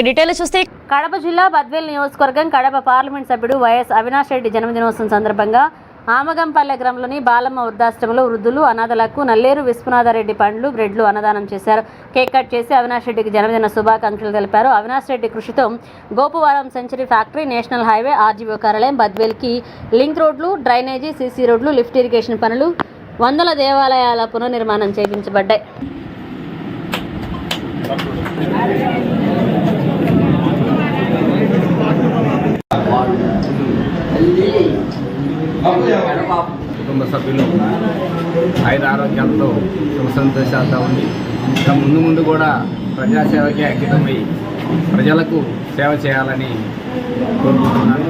Detail చూస్తే కడప జిల్లా బద్వేల్ నియోజకవర్గం కడప పార్లమెంట్ సభ్యుడు వైఎస్ అవినాష్ రెడ్డి జన్మదినోత్సవం సందర్భంగా ఆమగంపల్లె గ్రామంలోని బాలమ్మ వృద్ధాశ్రమంలో వృద్ధులు అనాథలకు నల్లేరు విశ్వనాథరెడ్డి పండ్లు బ్రెడ్లు అన్నదానం చేశారు. కేక్ కట్ చేసి అవినాష్ రెడ్డికి జన్మదిన శుభాకాంక్షలు తెలిపారు. అవినాష్ రెడ్డి కృషితో Gopuvaram century factory, national highway, RGO కార్యాలయం, బద్వేల్కి లింక్ రోడ్లు, డ్రైనేజీ, సీసీ రోడ్లు, లిఫ్ట్ ఇరిగేషన్ పనులు, 100 దేవాలయాల పునర్నిర్మాణం చేయించబడ్డాయి. కుటుంబ సభ్యులు ఐదు ఆరోగ్యాలతో సుఖ సంతోషాలతో ఉంది. ఇంకా ముందు కూడా ప్రజాసేవకే అంకితమై ప్రజలకు సేవ చేయాలని కోరుకుంటున్నాను.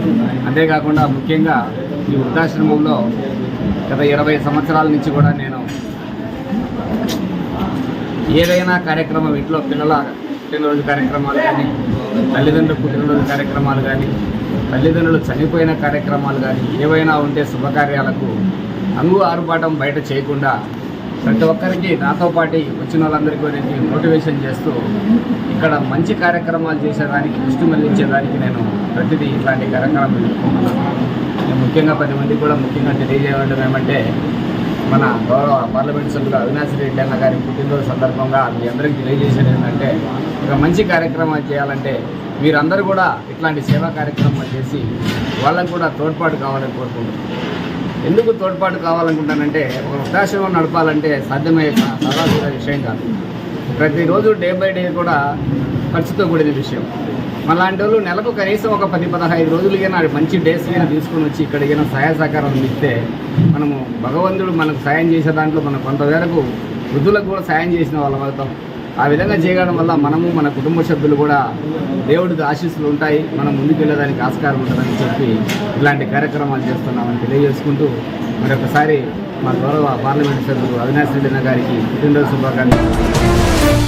అంతేకాకుండా ముఖ్యంగా ఈ వృద్ధాశ్రమంలో గత 20 సంవత్సరాల నుంచి కూడా నేను ఏదైనా కార్యక్రమం, ఇంట్లో పిల్లల పుట్టినరోజు కార్యక్రమాలు కానీ, తల్లిదండ్రుల పుట్టినరోజు కార్యక్రమాలు కానీ, తల్లిదండ్రులు చనిపోయిన కార్యక్రమాలు కానీ, ఏవైనా ఉంటే శుభకార్యాలకు ఆరుపాటం బయట చేయకుండా ప్రతి ఒక్కరికి నాతో పాటు వచ్చిన వాళ్ళందరికీ మోటివేషన్ చేస్తూ ఇక్కడ మంచి కార్యక్రమాలు చేసేదానికి, దృష్టి మళ్లించేదానికి నేను ప్రతిదీ ఇట్లాంటి కార్యక్రమాలు నేను ముఖ్యంగా 10 మందికి కూడా ముఖ్యంగా తెలియజేయడం ఏమంటే, మన గౌరవ పార్లమెంట్ సభ్యులు అవినాష్ రెడ్డి అన్న గారి పుట్టినరోజు సందర్భంగా మీ అందరికీ తెలియజేసేది ఏంటంటే, ఒక మంచి కార్యక్రమాలు చేయాలంటే మీరందరూ కూడా ఇట్లాంటి సేవా కార్యక్రమాలు చేసి వాళ్ళకు కూడా తోడ్పాటు కావాలని కోరుకుంటున్నాను. ఎందుకు తోడ్పాటు కావాలనుకుంటానంటే, ఒక వృద్ధాశ్రమం నడపాలంటే సాధ్యమయ్యే సాధారణ విషయం కాదు. ప్రతిరోజు డే బై డే కూడా ఖర్చుతో కూడిన విషయం. అలాంటి వాళ్ళు నెలకు కనీసం ఒక 10-15 రోజులకైనా మంచి డేస్ అయినా తీసుకుని వచ్చి ఇక్కడికైనా సహాయ సహకారం ఇస్తే మనము భగవంతుడు మనకు సాయం చేసే దాంట్లో మనం కొంతవరకు వృద్ధులకు కూడా సాయం చేసిన వాళ్ళం అవుతాం. ఆ విధంగా చేయడం వల్ల మనము, మన కుటుంబ సభ్యులు కూడా దేవుడికి ఆశీస్సులు ఉంటాయి, మనం ముందుకు వెళ్ళడానికి ఆస్కారం ఉంటుందని చెప్పి ఇలాంటి కార్యక్రమాలు చేస్తున్నామని తెలియజేసుకుంటూ మరొకసారి మా గౌరవ పార్లమెంట్ సభ్యులు అవినాష్ రెడ్డి గారికి పుట్టినరోజు శుభాకాంక్షలు.